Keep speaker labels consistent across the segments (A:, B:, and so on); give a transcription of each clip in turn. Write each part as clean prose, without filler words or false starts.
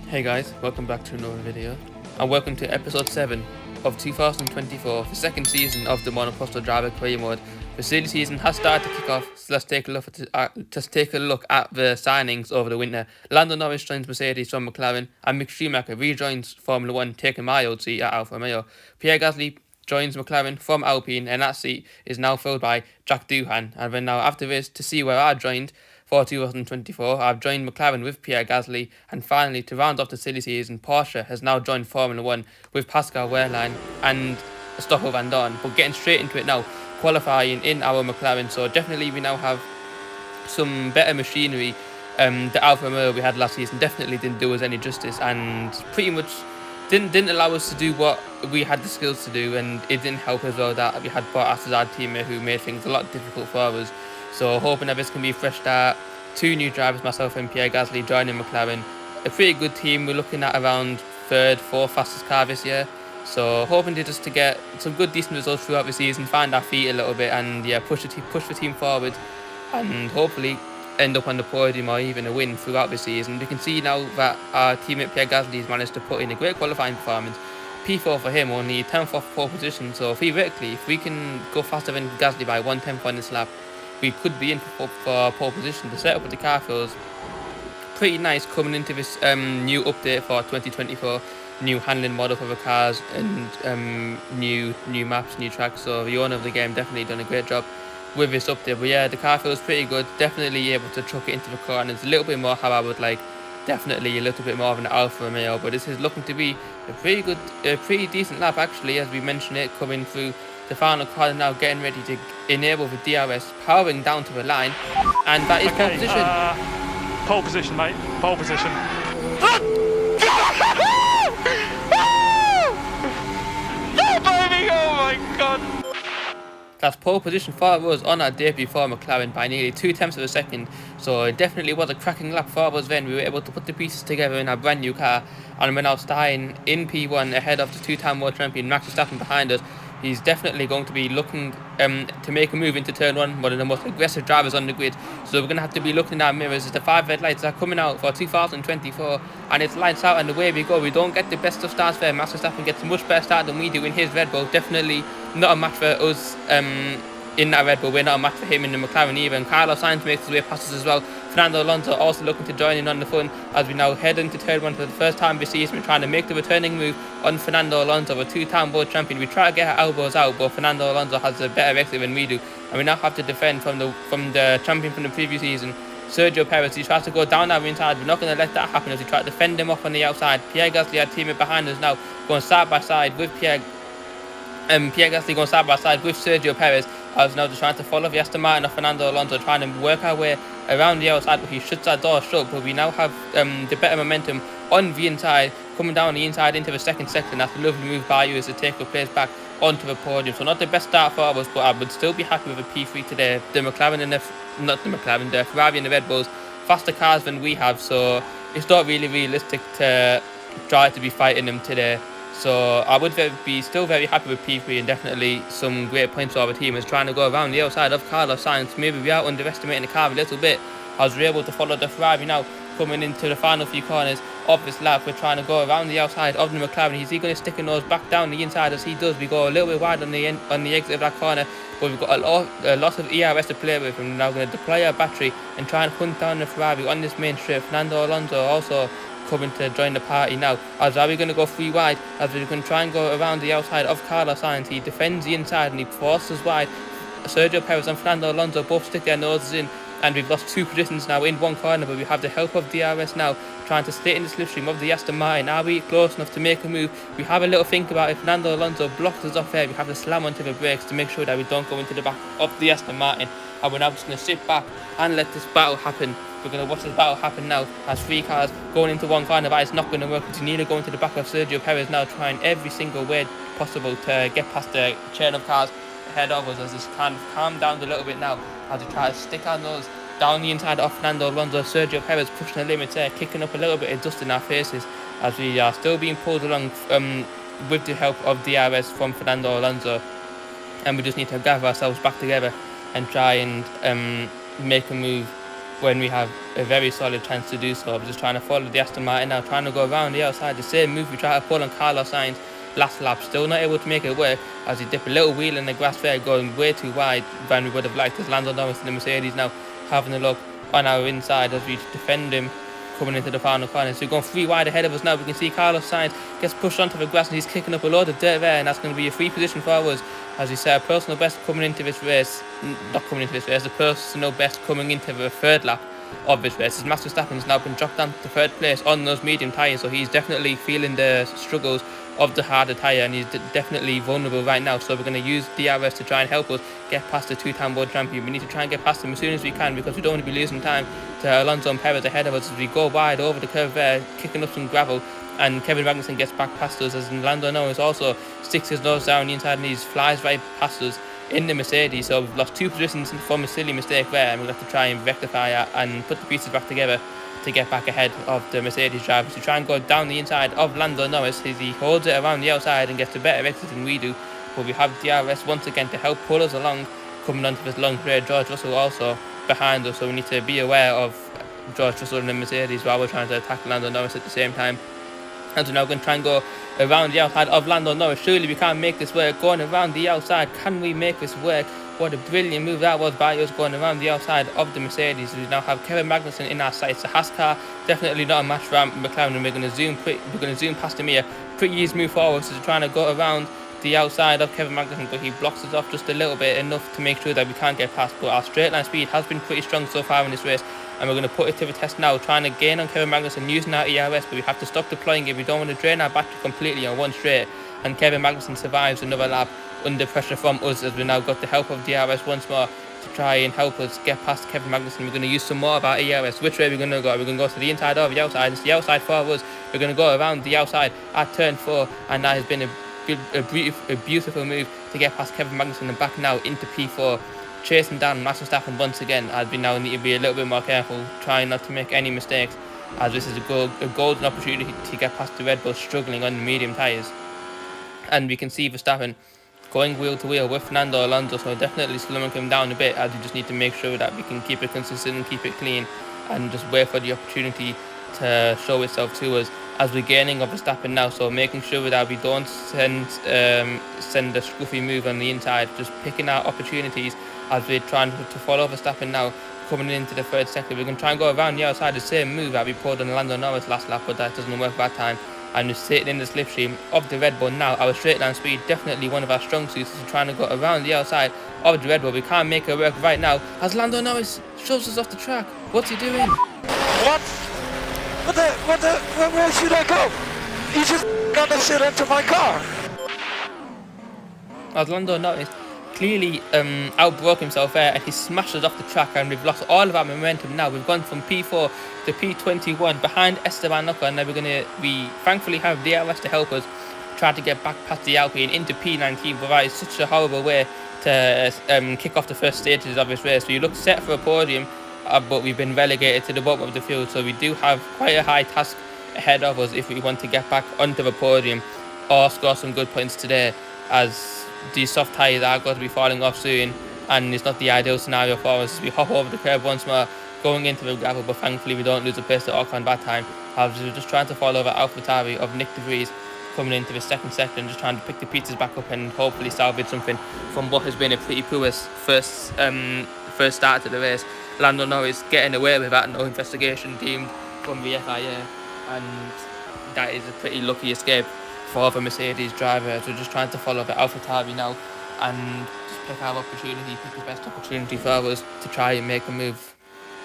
A: Hey guys, welcome back to another video, and welcome to episode 7 of 2024, the second season of the Monoposto driver career mode. The silly season has started to kick off, so let's take a look at the signings over the winter. Lando Norris joins Mercedes from McLaren, and Mick Schumacher rejoins Formula 1, taking my old seat at Alfa Romeo. Pierre Gasly joins McLaren from Alpine, and that seat is now filled by Jack Doohan. And then now after this, to see where I joined for 2024, I've joined McLaren with Pierre Gasly, and finally, to round off the silly season, Porsche has now joined Formula 1 with Pascal Wehrlein and Stoffel van Dorn. But getting straight into it now, qualifying in our McLaren, so definitely we now have some better machinery. The Alfa Romeo we had last season definitely didn't do us any justice, and pretty much didn't allow us to do what we had the skills to do, and it didn't help as well that we had Bottas as our teammate who made things a lot difficult for us. So hoping that this can be a fresh start. Two new drivers, myself and Pierre Gasly, joining McLaren. A pretty good team. We're looking at around third, fourth fastest car this year. So hoping to get some good, decent results throughout the season, find our feet a little bit, and yeah, push the team forward, and hopefully end up on the podium or even a win throughout the season. We can see now that our teammate Pierre Gasly has managed to put in a great qualifying performance. P4 for him, only 10th off pole position. So theoretically, if we can go faster than Gasly by 1/10 on this lap, we could be in for pole position. The setup of the car feels pretty nice coming into this new update for 2024. New handling model for the cars, and new maps, new tracks. So the owner of the game definitely done a great job with this update. But yeah, the car feels pretty good. Definitely able to chuck it into the corners a little bit more how I would like. Definitely a little bit more of an Alfa Romeo, but this is looking to be a pretty decent lap actually, as we mentioned it, coming through the final corner now, getting ready to enable the DRS, powering down to the line, and that is pole position.
B: Pole position, mate. Pole position. Yeah, baby! Oh my god!
A: That's pole position for us on our debut for McLaren by nearly 0.2 of a second. So it definitely was a cracking lap for us then. We were able to put the pieces together in our brand new car, and we're now starting in P1 ahead of the two-time world champion Max Verstappen behind us. He's definitely going to be looking to make a move into turn 1, one of the most aggressive drivers on the grid. So we're going to have to be looking in our mirrors as the 5 red lights are coming out for 2024, and it's lights out and away we go. We don't get the best of starts there. Max Verstappen gets a much better start than we do in his Red Bull. Definitely not a match for us in that Red Bull. We're not a match for him in the McLaren either. And Carlos Sainz makes his way past us as well. Fernando Alonso also looking to join in on the fun as we now head into turn 1 for the first time this season. We're trying to make the returning move on Fernando Alonso, a two-time world champion. We try to get our elbows out, but Fernando Alonso has a better exit than we do, and we now have to defend from the champion from the previous season, Sergio Perez. He tries to go down our inside. We're not going to let that happen as we try to defend him off on the outside. Pierre Gasly, our teammate behind us, now going side by side with Pierre Gasly going side by side with Sergio Perez. I was now just trying to follow the Aston Martin of Fernando Alonso, trying to work our way around the outside, but he shuts our door shut. But we now have the better momentum on the inside, coming down the inside into the second section. That's a lovely move by you as to take a place back onto the podium. So not the best start for us, but I would still be happy with a P3 today. The Ferrari and the Red Bulls, faster cars than we have, so it's not really realistic to try to be fighting them today. So I would be still very happy with P3, and definitely some great points for our team is trying to go around the outside of Carlos Sainz. Maybe we are underestimating the car a little bit as we're able to follow the Ferrari now coming into the final few corners of this lap. We're trying to go around the outside of the McLaren. Is he going to stick a nose back down the inside? As he does, we go a little bit wide on the exit of that corner, but we've got a lot of ERS to play with, and we're now going to deploy our battery and try and hunt down the Ferrari on this main straight. Fernando Alonso also coming to join the party now. As are we going to go 3 wide, as we can try and go around the outside of Carlos Sainz. He defends the inside and he forces wide. Sergio Perez and Fernando Alonso both stick their noses in, and we've lost 2 positions now in one corner, but we have the help of DRS now trying to stay in the slipstream of the Aston Martin. Are we close enough to make a move? We have a little think about it. Fernando Alonso blocks us off there. We have to slam onto the brakes to make sure that we don't go into the back of the Aston Martin, and we're now just going to sit back and let this battle happen. We're going to watch this battle happen now as 3 cars going into one corner, but it's not going to work. It's nearly going to the back of Sergio Perez now, trying every single way possible to get past the chain of cars ahead of us, as this kind of calm down a little bit now as we try to stick our nose down the inside of Fernando Alonso. Sergio Perez pushing the limits there, kicking up a little bit of dust in our faces as we are still being pulled along with the help of DRS from Fernando Alonso, and we just need to gather ourselves back together and try and make a move when we have a very solid chance to do so. I'm just trying to follow the Aston Martin now, trying to go around the outside. The same move we tried to pull on Carlos Sainz last lap, still not able to make it work as he dipped a little wheel in the grass there, going way too wide than we would have liked. As Lando Norris in the Mercedes now having a look on our inside as we defend him coming into the final corner. So we're going 3 wide ahead of us now. We can see Carlos Sainz gets pushed onto the grass and he's kicking up a load of dirt there, and that's going to be a free position for us as we set a personal best coming into this race. Not coming into this race, a personal best coming into the 3rd lap of this race. As Max Verstappen has now been dropped down to 3rd place on those medium tyres, so he's definitely feeling the struggles of the harder tyre, and he's definitely vulnerable right now. So we're going to use DRS to try and help us get past the 2-time world champion. We need to try and get past him as soon as we can, because we don't want to be losing time to Alonso and Perez ahead of us as we go wide over the curve there, kicking up some gravel, and Kevin Magnussen gets back past us as Lando Norris also sticks his nose down the inside and he flies right past us in the Mercedes. So we've lost 2 positions from a silly mistake there, and we'll have to try and rectify it and put the pieces back together to get back ahead of the Mercedes drivers to try and go down the inside of Lando Norris as he holds it around the outside and gets a better exit than we do. But we have DRS once again to help pull us along coming onto this long straight. George Russell also behind us, so we need to be aware of George Russell and the Mercedes while we're trying to attack Lando Norris at the same time. And we're now going to try and go around the outside of Lando Norris. Surely we can't make this work. Going around the outside, can we make this work? What a brilliant move that was by us, going around the outside of the Mercedes. We now have Kevin Magnussen in our sights. The Haas car definitely not a match for McLaren, and we're going to zoom past him here. Pretty easy move forward, so we're trying to go around the outside of Kevin Magnussen, but he blocks us off just a little bit, enough to make sure that we can't get past. But our straight line speed has been pretty strong so far in this race, and we're going to put it to the test now, trying to gain on Kevin Magnussen using our ERS, but we have to stop deploying it. We don't want to drain our battery completely on one straight, and Kevin Magnussen survives another lap under pressure from us as we now got the help of DRS once more to try and help us get past Kevin Magnussen. We're going to use some more of our ERS. Which way are we going to go? We're going to go to the inside or the outside. It's the outside for us. We're going to go around the outside at turn 4, and that has been a beautiful move to get past Kevin Magnussen and back now into P4, chasing down Max Verstappen once again, as we now need to be a little bit more careful, trying not to make any mistakes, as this is a golden opportunity to get past the Red Bull struggling on the medium tyres. And we can see Verstappen going wheel to wheel with Fernando Alonso, so definitely slowing him down a bit, as we just need to make sure that we can keep it consistent and keep it clean and just wait for the opportunity to show itself to us as we're gaining of Verstappen now. So making sure that we don't send a scruffy move on the inside, just picking our opportunities as we're trying to follow Verstappen now coming into the 3rd sector. We're going to try and go around the outside, the same move that we pulled on Lando Norris last lap, but that doesn't work that time. And we're sitting in the slipstream of the Red Bull now. Our straight line speed, definitely one of our strong suits, is trying to go around the outside of the Red Bull. We can't make it work right now as Lando Norris shoves us off the track. What's he doing?
C: What? Where should I go? He just got to sit into my car.
A: As Lando Norris clearly outbroke himself there, and he smashed us off the track, and we've lost all of our momentum now. We've gone from P4 to P21 behind Esteban Ocon, and now we thankfully have DRS to help us try to get back past the Alpine into P19, but that is such a horrible way to kick off the first stages of this race. We look set for a podium, but we've been relegated to the bottom of the field, so we do have quite a high task ahead of us if we want to get back onto the podium or score some good points today, as these soft tyres are going to be falling off soon, and it's not the ideal scenario for us. We hop over the curb once more, going into the gravel, but thankfully we don't lose a place to Ocon that time. We're just trying to fall over AlphaTauri of Nick De Vries coming into the 2nd sector, and just trying to pick the pieces back up and hopefully salvage something from what has been a pretty poor first start to the race. Lando Norris getting away with that, no investigation deemed from the FIA, and that is a pretty lucky escape for the Mercedes driver. So just trying to follow the AlphaTauri now and just pick our opportunity, pick the best opportunity for us to try and make a move.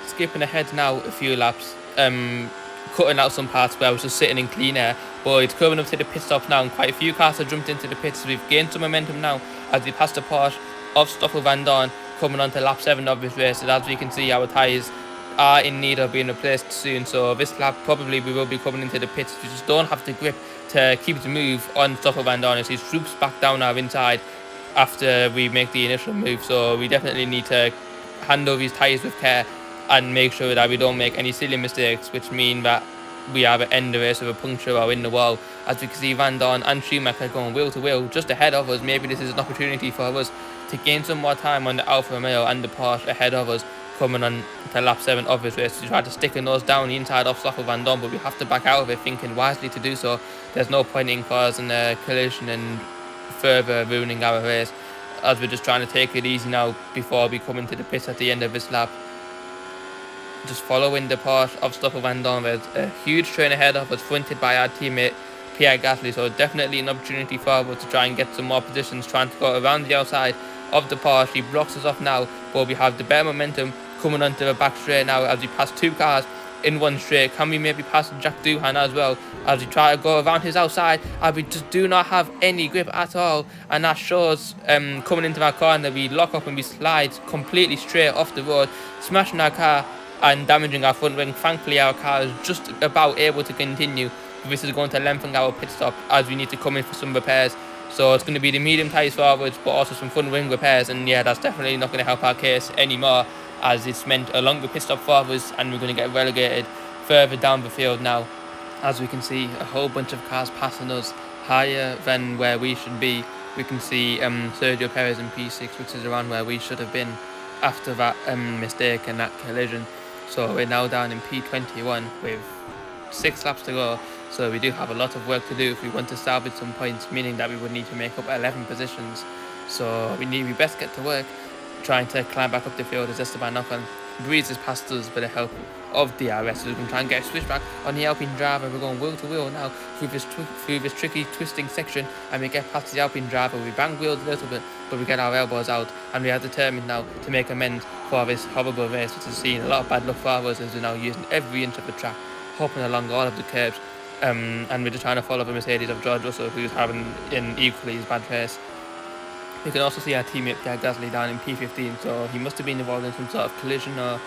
A: Skipping ahead now a few laps, cutting out some parts where I was just sitting in clean air, but it's coming up to the pit stops now, and quite a few cars have jumped into the pits. So we've gained some momentum now as we pass the Porsche of Stoffel Van Dorn coming on to lap 7 of this race. And as we can see, our tyres are in need of being replaced soon, so this lap probably we will be coming into the pits. We just don't have the grip to keep the move on Stoffel Van Dorn as he swoops back down our inside after we make the initial move. So we definitely need to handle these tyres with care and make sure that we don't make any silly mistakes, which mean that we either end the race with a puncture or in the wall. As we can see, Van Dorn and Schumacher going wheel to wheel just ahead of us. Maybe this is an opportunity for us to gain some more time on the Alfa Romeo and the Porsche ahead of us coming on to lap 7 of his race to try to stick a nose down the inside of Stoffel Van Dorn, but we have to back out of it, thinking wisely to do so. There's no point in causing a collision and further ruining our race, as we're just trying to take it easy now before we come into the pits at the end of this lap. Just following the Porsche of Stoffel Van Dorn, there's a huge train ahead of us, fronted by our teammate Pierre Gasly, so definitely an opportunity for us to try and get some more positions, trying to go around the outside of the Porsche. He blocks us off now, but we have the better momentum coming onto the back straight now as we pass 2 cars in one straight. Can we maybe pass Jack Doohan as well as we try to go around his outside, as we just do not have any grip at all, and that shows coming into our corner. We lock up and we slide completely straight off the road, smashing our car and damaging our front wing. Thankfully our car is just about able to continue. This is going to lengthen our pit stop as we need to come in for some repairs. So it's going to be the medium tyres forwards, but also some front wing repairs, and yeah, that's definitely not going to help our case anymore, as it's meant a longer pit stop forwards and we're going to get relegated further down the field now. As we can see, a whole bunch of cars passing us higher than where we should be. We can see Sergio Perez in P6, which is around where we should have been after that mistake and that collision. So we're now down in P21 with 6 laps to go. So we do have a lot of work to do if we want to salvage some points, meaning that we would need to make up 11 positions. So we best get to work trying to climb back up the field as Esteban Ocon breezes past us with the help of DRS. So we can try and get a switchback on the Alpine driver. We're going wheel to wheel now through this tricky twisting section, and we get past the Alpine driver. We bang wheels a little bit, but we get our elbows out, and we are determined now to make amends for this horrible race, which has seen a lot of bad luck for us, as we're now using every inch of the track, hopping along all of the curbs, and we're just trying to follow the Mercedes of George Russell, who's having an equally as bad race. We can also see our teammate Pierre Gasly down in P15, so he must have been involved in some sort of collision or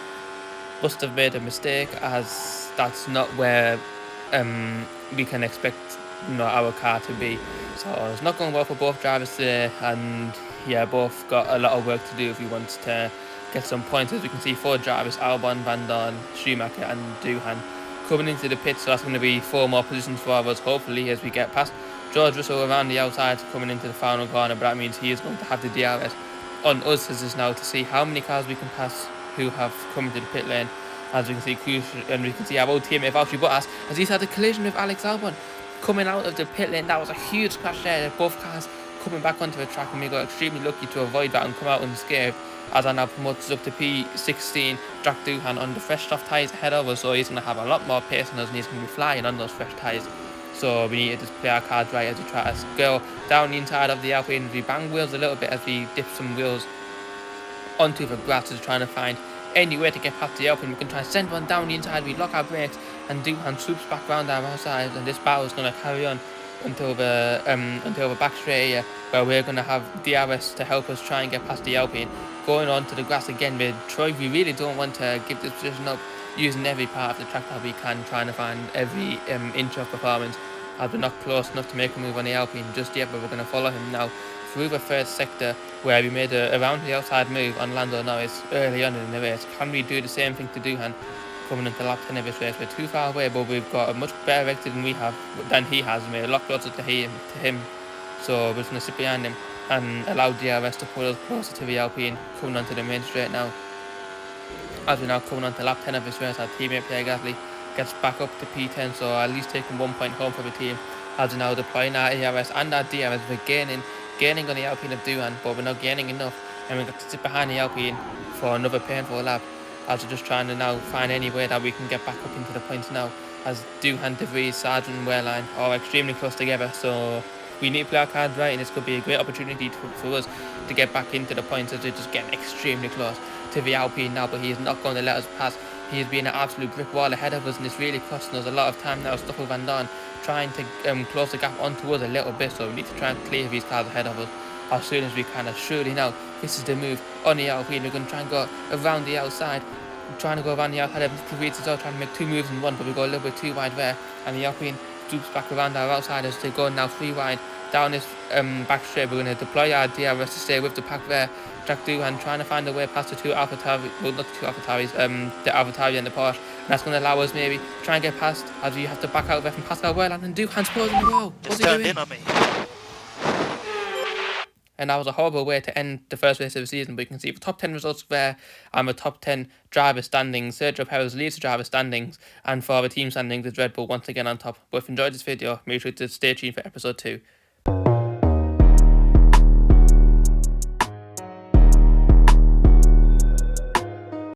A: must have made a mistake, as that's not where we can expect our car to be. So it's not going well for both drivers today, and yeah, both got a lot of work to do if we want to get some points. As we can see, 4 drivers, Albon, Van Dorn, Schumacher and Doohan, coming into the pit, so that's going to be 4 more positions for us, hopefully, as we get past George Russell around the outside coming into the final corner. But that means he is going to have the DRS on us as is now to see how many cars we can pass who have come into the pit lane. As we can see, and we can see our old teammate Valtteri Bottas as he's had a collision with Alex Albon coming out of the pit lane. That was a huge crash there, both cars coming back onto the track, and we got extremely lucky to avoid that and come out unscathed, as I now promotes us up to P16. Jack Doohan on the fresh soft tyres ahead of us, so he's going to have a lot more pace on us, and he's going to be flying on those fresh tyres. So we need to just play our cards right as we try to go down the inside of the Alpine. We bang wheels a little bit as we dip some wheels onto the grass, just trying to find any way to get past the Alpine. We can try and send one down the inside. We lock our brakes, and Doohan swoops back round our outside, and this battle is going to carry on until the back straight here, where we're going to have DRS to help us try and get past the Alpine. Going on to the grass again with Troy, we really don't want to give this position up, using every part of the track that we can, trying to find every inch of performance, as we're not close enough to make a move on the Alpine just yet. But we're going to follow him now through the first sector, where we made a around the outside move on Lando Norris early on in the race. Can we do the same thing to Doohan coming into lap 10 of this race? We're too far away, but we've got a much better exit than he has, and we're a lot closer to him. So we're just going to sit behind him and allow DRS to pull us closer to the Alpine, coming onto the main straight now. As we're now coming on to lap 10 of this race, our teammate Pierre Gasly gets back up to P10, so at least taking 1 point home for the team. As we're now deploying our ERS and our DRS, we're gaining on the Alpine of Doohan, but we're not gaining enough, and we've got to sit behind the Alpine for another painful lap, as we're just trying to now find any way that we can get back up into the points now, as Doohan, De Vries, Sargent and Wehrlein are extremely close together. So we need to play our cards right, and this could be a great opportunity for us to get back into the points, as we're just getting extremely close to the Alpine now, but he is not going to let us pass. He has been an absolute brick wall ahead of us, and it's really costing us a lot of time now. Stoffel Van Dorn trying to close the gap onto us a little bit, so we need to try and clear these cars ahead of us as soon as we can. As surely now, this is the move on the Alpine. We're going to try and go around the outside, trying to go around the outside of the Vries as well, trying to make 2 moves in one, but we go a little bit too wide there, and the Alpine swoops back around our outside as they go now 3 wide down this back straight. We're going to deploy our DRS to stay with the pack there. Jack Doohan trying to find a way past the 2 AlphaTauri, well, not the 2 AlphaTauris, the AlphaTauri and the Porsche, and that's going to allow us maybe try and get past, as we have to back out of there from Pascal Wehrlein, and Doohan's closing the wall. What's he doing?
C: In on me.
A: and that was a horrible way to end the first race of the season. But you can see the top 10 results there, and the top 10 driver standings. Sergio Perez leads the driver standings, and for the team standings is Red Bull once again on top. But if you enjoyed this video, make sure to stay tuned for episode 2.